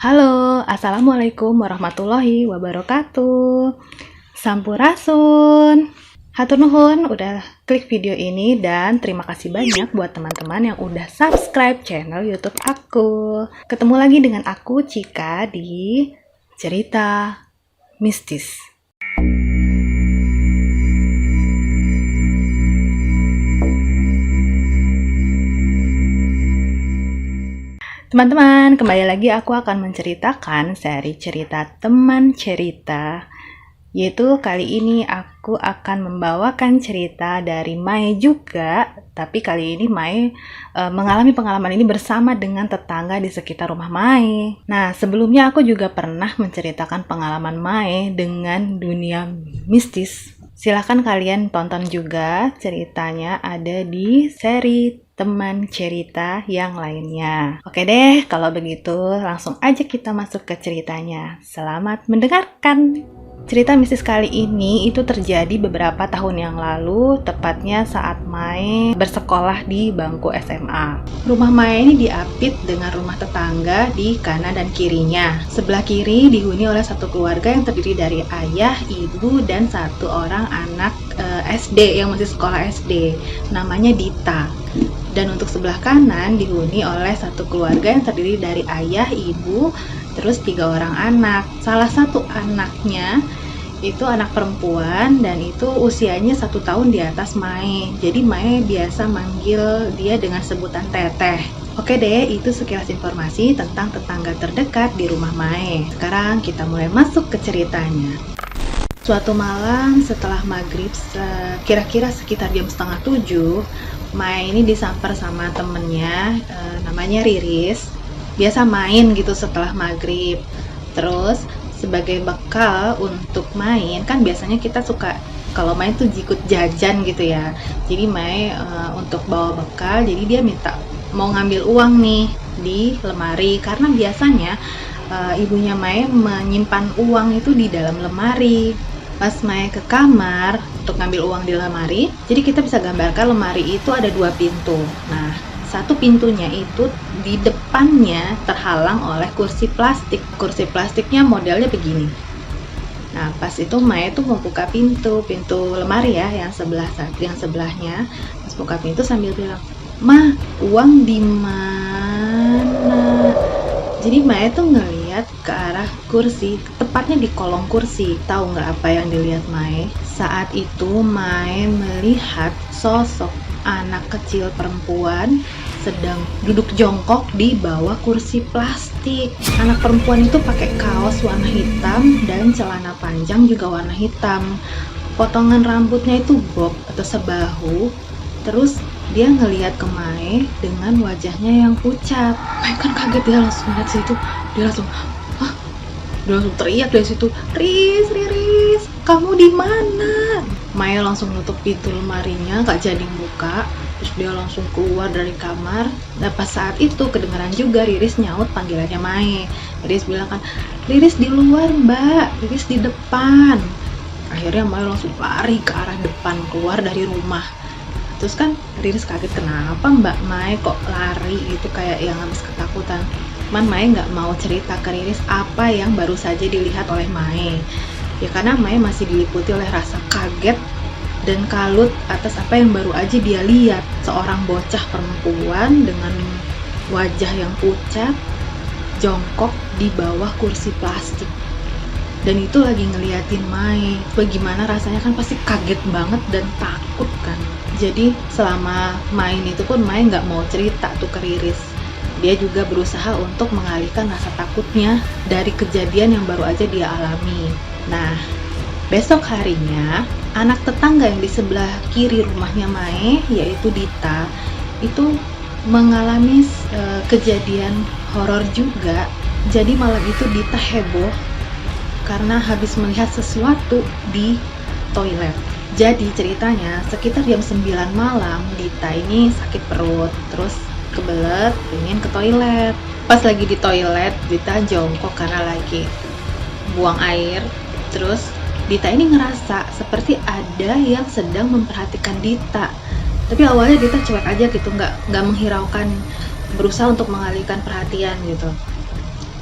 Halo, Assalamualaikum warahmatullahi wabarakatuh. Sampurasun. Hatur nuhun udah klik video ini dan terima kasih banyak buat teman-teman yang udah subscribe channel YouTube aku. Ketemu lagi dengan aku Cika di Cerita Mistis. Teman-teman, kembali lagi aku akan menceritakan seri cerita teman cerita, yaitu kali ini aku akan membawakan cerita dari Mai juga, tapi kali ini Mai mengalami pengalaman ini bersama dengan tetangga di sekitar rumah Mai. Nah, sebelumnya aku juga pernah menceritakan pengalaman Mai dengan dunia mistis. Silahkan kalian tonton juga, ceritanya ada di seri teman cerita yang lainnya. Oke deh, kalau begitu langsung aja kita masuk ke ceritanya. Selamat mendengarkan. Cerita mistis kali ini itu terjadi beberapa tahun yang lalu, tepatnya saat Mai bersekolah di bangku SMA. Rumah Mai ini diapit dengan rumah tetangga di kanan dan kirinya. Sebelah kiri dihuni oleh satu keluarga yang terdiri dari ayah, ibu, dan satu orang anak SD yang masih sekolah SD. Namanya Dita. Dan untuk sebelah kanan dihuni oleh satu keluarga yang terdiri dari ayah, ibu, terus 3 orang anak. Salah satu anaknya itu anak perempuan dan itu usianya 1 tahun di atas Mai. Jadi Mai biasa manggil dia dengan sebutan Teteh. Oke deh, itu sekilas informasi tentang tetangga terdekat di rumah Mai. Sekarang kita mulai masuk ke ceritanya. Suatu malam setelah maghrib, kira-kira sekitar jam 6:30, Mai ini disamper sama temennya, namanya Riris. Biasa main gitu setelah maghrib. Terus sebagai bekal untuk main, kan biasanya kita suka kalau main tuh ikut jajan gitu ya. Jadi Mai untuk bawa bekal, jadi dia minta mau ngambil uang nih di lemari, karena biasanya ibunya Mai menyimpan uang itu di dalam lemari. Pas Mai ke kamar untuk ngambil uang di lemari, jadi kita bisa gambarkan lemari itu ada 2 pintu. Nah, satu pintunya itu di depannya terhalang oleh kursi plastik. Kursi plastiknya modelnya begini. Nah, pas itu Mai itu membuka pintu lemari ya, yang sebelahnya. Pas buka pintu sambil bilang, "Ma, uang di mana?" Jadi Mai itu ngeliat ke arah kursi, tepatnya di kolong kursi. Tahu nggak apa yang dilihat Mai? Saat itu Mai melihat sosok anak kecil perempuan sedang duduk jongkok di bawah kursi plastik. Anak perempuan itu pakai kaos warna hitam dan celana panjang juga warna hitam. Potongan rambutnya itu bob atau sebahu. Terus dia ngelihat ke Mai dengan wajahnya yang pucat. Mai kan kaget, dia langsung lihat situ. Dia langsung teriak dari situ, Riris, kamu di mana?" Mai langsung nutup pintu lemarinya, gak jadi buka. Terus dia langsung keluar dari kamar. Dan pas saat itu kedengaran juga Riris nyaut panggilannya Mai. Riris bilang kan, "Riris di luar mbak, Riris di depan." Akhirnya Mai langsung lari ke arah depan, keluar dari rumah. Terus kan Riris kaget, kenapa Mbak Mai kok lari gitu, kayak yang habis ketakutan. Cuman Mai nggak mau cerita ke Riris apa yang baru saja dilihat oleh Mai. Ya karena Mai masih diliputi oleh rasa kaget dan kalut atas apa yang baru aja dia lihat. Seorang bocah perempuan dengan wajah yang pucat, jongkok di bawah kursi plastik. Dan itu lagi ngeliatin Mai. Bagaimana rasanya, kan pasti kaget banget dan takut kan. Jadi selama main itu pun Mai nggak mau cerita tuh ke Riris. Dia juga berusaha untuk mengalihkan rasa takutnya dari kejadian yang baru aja dia alami. Nah, besok harinya anak tetangga yang di sebelah kiri rumahnya Mai, yaitu Dita, itu mengalami kejadian horor juga. Jadi malam itu Dita heboh karena habis melihat sesuatu di toilet. Jadi ceritanya sekitar jam 9 malam Dita ini sakit perut, terus kebelet pengen ke toilet. Pas lagi di toilet Dita jongkok karena lagi buang air. Terus Dita ini ngerasa seperti ada yang sedang memperhatikan Dita. Tapi awalnya Dita cuek aja gitu, nggak menghiraukan, berusaha untuk mengalihkan perhatian gitu.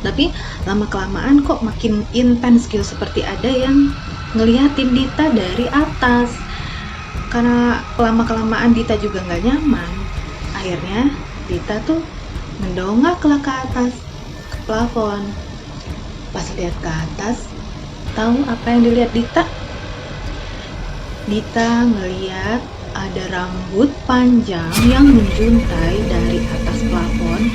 Tapi lama-kelamaan kok makin intens gitu, seperti ada yang ngeliatin Dita dari atas. Karena lama-kelamaan Dita juga nggak nyaman, akhirnya Dita tuh mendongaklah ke atas, ke plafon. Pas lihat ke atas, tahu apa yang dilihat Dita? Dita ngeliat ada rambut panjang yang menjuntai dari atas plafon,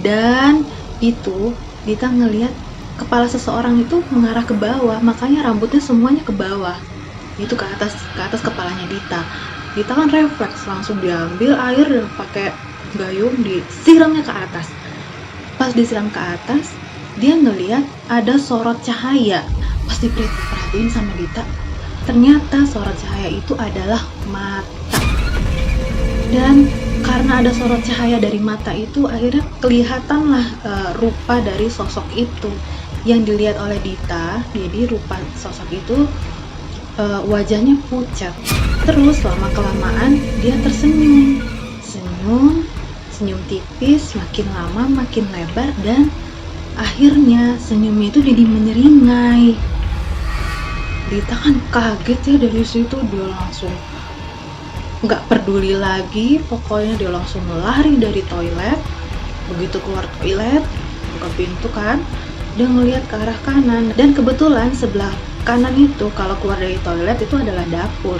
dan itu Dita ngeliat kepala seseorang itu mengarah ke bawah, makanya rambutnya semuanya ke bawah. Itu ke atas kepalanya Dita. Dita kan refleks, langsung diambil air dan pakai gayung disiramnya ke atas. Pas disiram ke atas, dia ngeliat ada sorot cahaya. Pas diperhatiin sama Dita, ternyata sorot cahaya itu adalah mata. Dan karena ada sorot cahaya dari mata itu, akhirnya kelihatanlah rupa dari sosok itu yang dilihat oleh Dita. Jadi rupa sosok itu wajahnya pucat. Terus lama-kelamaan dia tersenyum, senyum tipis, makin lama makin lebar, dan akhirnya senyumnya itu jadi menyeringai. Dita kan kaget ya, dari situ dia langsung nggak peduli lagi, pokoknya dia langsung lari dari toilet. Begitu keluar toilet, buka pintu kan, dia ngelihat ke arah kanan, dan kebetulan sebelah kanan itu kalau keluar dari toilet itu adalah dapur.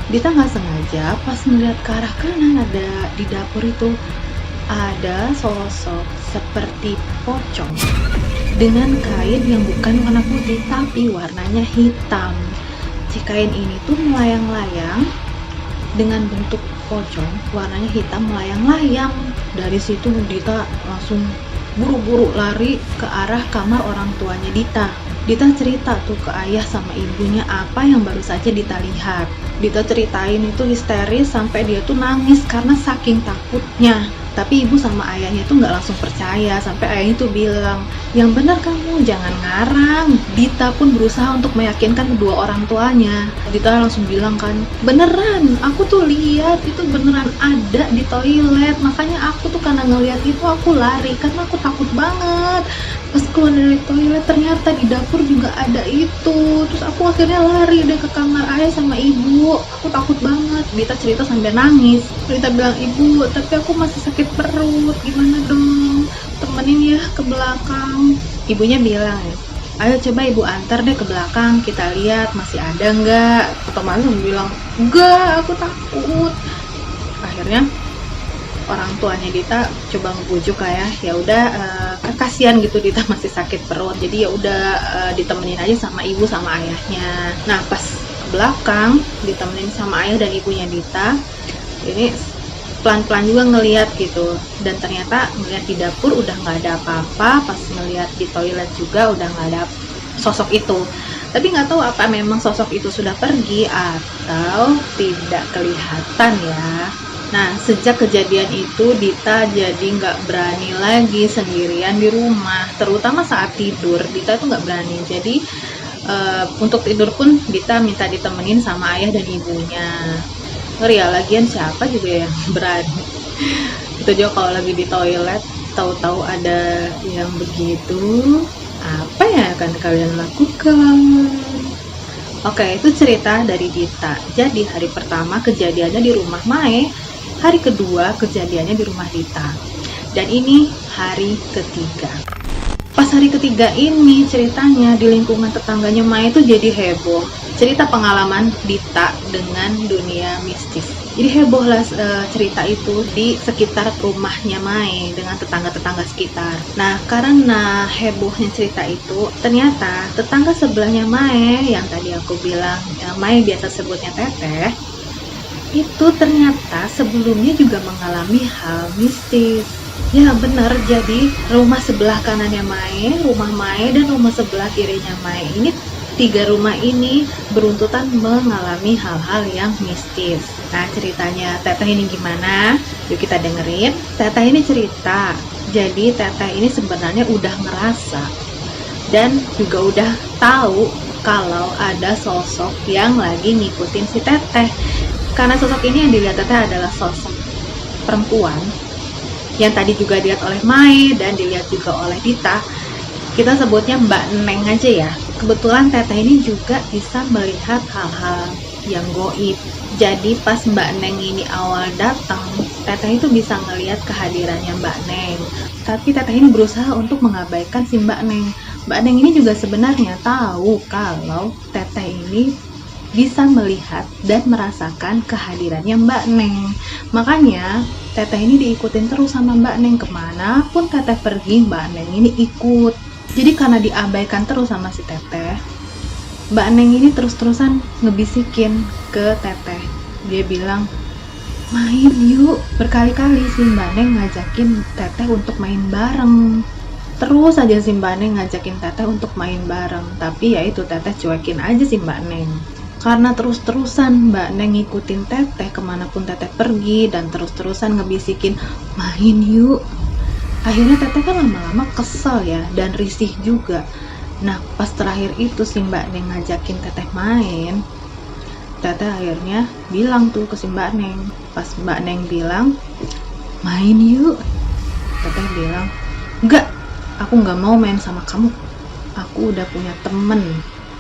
Dita nggak sengaja pas ngelihat ke arah kanan, ada di dapur itu ada sosok seperti pocong dengan kain yang bukan warna putih tapi warnanya hitam. Si kain ini tuh melayang-layang dengan bentuk pocong, warnanya hitam, melayang-layang. Dari situ Dita langsung buru-buru lari ke arah kamar orang tuanya Dita. Dita cerita tuh ke ayah sama ibunya apa yang baru saja Dita lihat. Dita ceritain itu histeris sampai dia tuh nangis karena saking takutnya. Tapi ibu sama ayahnya tuh nggak langsung percaya, sampai ayahnya tuh bilang, yang benar kamu, jangan ngarang. Dita pun berusaha untuk meyakinkan kedua orang tuanya. Dita langsung bilang kan, beneran, aku tuh lihat itu beneran ada di toilet. Makanya aku tuh karena ngeliat itu aku lari, karena aku takut banget. Pas keluar dari toilet ternyata di dapur juga ada itu. Terus aku akhirnya lari deh ke kamar ayah sama ibu. Aku takut banget. Dita cerita sampai nangis. Dita bilang, ibu, tapi aku masih sakit perut, gimana dong, temenin ya ke belakang. Ibunya bilang, ayo coba ibu antar deh ke belakang, kita lihat masih ada nggak. Otomatis bilang, enggak, aku takut. Akhirnya orang tuanya Dita coba ngebujuk kayak, ya udah, kan kasihan gitu Dita masih sakit perut, jadi ya udah ditemenin aja sama ibu sama ayahnya. Nah pas ke belakang ditemenin sama ayah dan ibunya Dita, ini pelan-pelan juga ngelihat gitu, dan ternyata ngelihat di dapur udah nggak ada apa-apa. Pas ngelihat di toilet juga udah nggak ada sosok itu. Tapi nggak tahu apa memang sosok itu sudah pergi atau tidak kelihatan ya. Nah sejak kejadian itu Dita jadi nggak berani lagi sendirian di rumah, terutama saat tidur. Dita itu nggak berani, jadi untuk tidur pun Dita minta ditemenin sama ayah dan ibunya. Ngeri ya, lagian siapa juga yang berani. Itu juga kalau lagi di toilet tahu-tahu ada yang begitu, apa yang akan kalian lakukan? Oke, itu cerita dari Dita. Jadi hari pertama kejadiannya di rumah Mae, hari kedua kejadiannya di rumah Dita, dan ini hari ketiga. Pas hari ketiga ini ceritanya di lingkungan tetangganya Mae itu jadi heboh. Cerita pengalaman Dita dengan dunia mistis. Jadi heboh lah cerita itu di sekitar rumahnya Mae dengan tetangga-tetangga sekitar. Nah karena hebohnya cerita itu, ternyata tetangga sebelahnya Mae yang tadi aku bilang Mae biasa sebutnya Teteh, itu ternyata sebelumnya juga mengalami hal mistis. Ya benar, jadi rumah sebelah kanannya Mae, rumah Mae, dan rumah sebelah kirinya Mae ini, 3 rumah ini beruntutan mengalami hal-hal yang mistis. Nah ceritanya Teteh ini gimana? Yuk kita dengerin. Teteh ini cerita, jadi Teteh ini sebenarnya udah ngerasa dan juga udah tahu kalau ada sosok yang lagi ngikutin si Teteh. Karena sosok ini yang dilihat Teteh adalah sosok perempuan yang tadi juga dilihat oleh Mae dan dilihat juga oleh Dita. kita sebutnya Mbak Neng aja ya. Kebetulan teteh ini juga bisa melihat hal-hal yang goib. Jadi pas Mbak Neng ini awal datang, teteh itu bisa ngelihat kehadirannya Mbak Neng. Tapi teteh ini berusaha untuk mengabaikan si Mbak Neng. Mbak Neng ini juga sebenarnya tahu kalau teteh ini bisa melihat dan merasakan kehadirannya Mbak Neng. Makanya teteh ini diikutin terus sama Mbak Neng. Kemanapun teteh pergi, Mbak Neng ini ikut. Jadi karena diabaikan terus sama si teteh, Mbak Neng ini terus-terusan ngebisikin ke teteh. Dia bilang, main yuk. Berkali-kali si Mbak Neng ngajakin teteh untuk main bareng. Terus aja si Mbak Neng ngajakin teteh untuk main bareng. Tapi ya itu, teteh cuekin aja si Mbak Neng. Karena terus-terusan Mbak Neng ngikutin teteh kemanapun teteh pergi, dan terus-terusan ngebisikin, main yuk. Akhirnya teteh kan lama-lama kesel ya, dan risih juga. Nah pas terakhir itu si Mbak Neng ngajakin teteh main, teteh akhirnya bilang tuh ke si Mbak Neng. Pas Mbak Neng bilang, main yuk, teteh bilang, enggak, aku nggak mau main sama kamu, aku udah punya temen.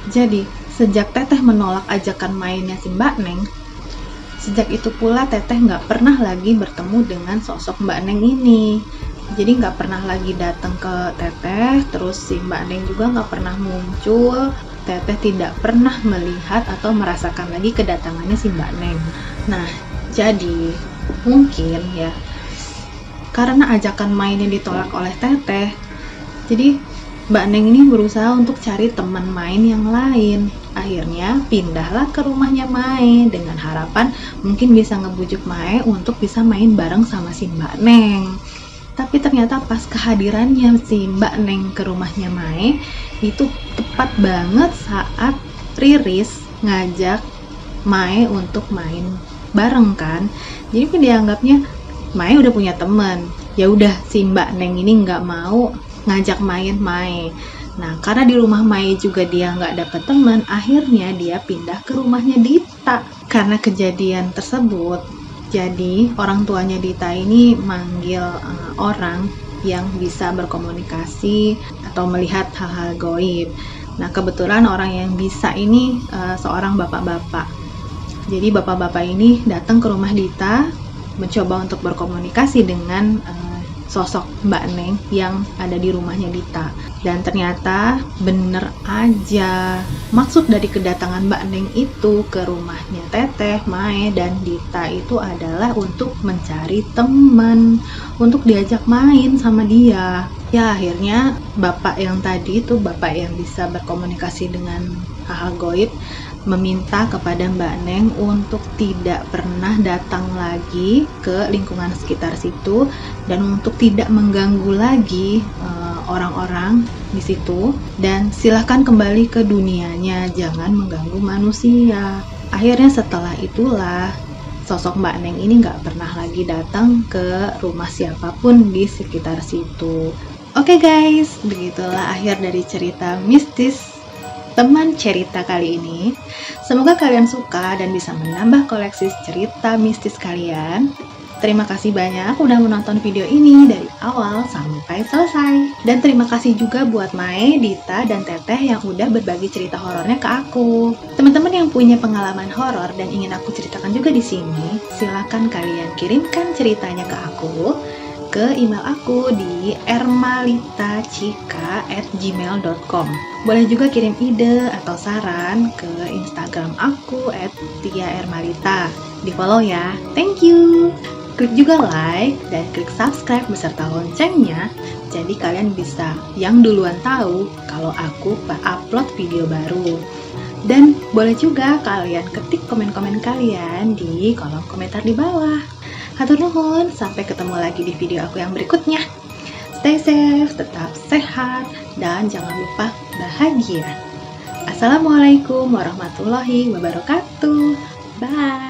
Jadi sejak teteh menolak ajakan mainnya si Mbak Neng, sejak itu pula teteh nggak pernah lagi bertemu dengan sosok Mbak Neng ini. Jadi nggak pernah lagi datang ke teteh, terus si Mbak Neng juga nggak pernah muncul. Teteh tidak pernah melihat atau merasakan lagi kedatangannya si Mbak Neng. Nah, jadi mungkin ya karena ajakan mainnya ditolak oleh teteh, jadi Mbak Neng ini berusaha untuk cari teman main yang lain. Akhirnya pindahlah ke rumahnya Mae dengan harapan mungkin bisa ngebujuk Mae untuk bisa main bareng sama si Mbak Neng. Tapi ternyata pas kehadirannya si Mbak Neng ke rumahnya Mae, itu tepat banget saat Riris ngajak Mae untuk main bareng kan. Jadi dianggapnya Mae udah punya temen. Ya udah si Mbak Neng ini nggak mau ngajak main Mae. Nah karena di rumah Mae juga dia nggak dapet teman, akhirnya dia pindah ke rumahnya Dita. Karena kejadian tersebut, jadi orang tuanya Dita ini manggil orang yang bisa berkomunikasi atau melihat hal-hal gaib. Nah kebetulan orang yang bisa ini seorang bapak-bapak. Jadi bapak-bapak ini datang ke rumah Dita, mencoba untuk berkomunikasi dengan sosok Mbak Neng yang ada di rumahnya Dita. Dan ternyata bener aja, maksud dari kedatangan Mbak Neng itu ke rumahnya Teteh, Mae, dan Dita itu adalah untuk mencari teman, untuk diajak main sama dia. Ya akhirnya bapak yang tadi itu, bapak yang bisa berkomunikasi dengan hal-hal gaib, meminta kepada Mbak Neng untuk tidak pernah datang lagi ke lingkungan sekitar situ dan untuk tidak mengganggu lagi orang-orang di situ, dan silahkan kembali ke dunianya, jangan mengganggu manusia. Akhirnya setelah itulah sosok Mbak Neng ini nggak pernah lagi datang ke rumah siapapun di sekitar situ. Oke guys, begitulah akhir dari cerita mistis teman cerita kali ini. Semoga kalian suka dan bisa menambah koleksi cerita mistis kalian. Terima kasih banyak udah menonton video ini dari awal sampai selesai. Dan terima kasih juga buat Mae, Dita, dan Teteh yang udah berbagi cerita horornya ke aku. Teman-teman yang punya pengalaman horor dan ingin aku ceritakan juga di sini, silakan kalian kirimkan ceritanya ke aku, ke email aku di ermalitacika@gmail.com. Boleh juga kirim ide atau saran ke Instagram aku @tiaermalita. Di follow ya. Thank you. Klik juga like dan klik subscribe beserta loncengnya, jadi kalian bisa yang duluan tahu kalau aku upload video baru. Dan boleh juga kalian ketik komen-komen kalian di kolom komentar di bawah. Hatur nuhun, sampai ketemu lagi di video aku yang berikutnya. Stay safe, tetap sehat, dan jangan lupa bahagia. Assalamualaikum warahmatullahi wabarakatuh. Bye.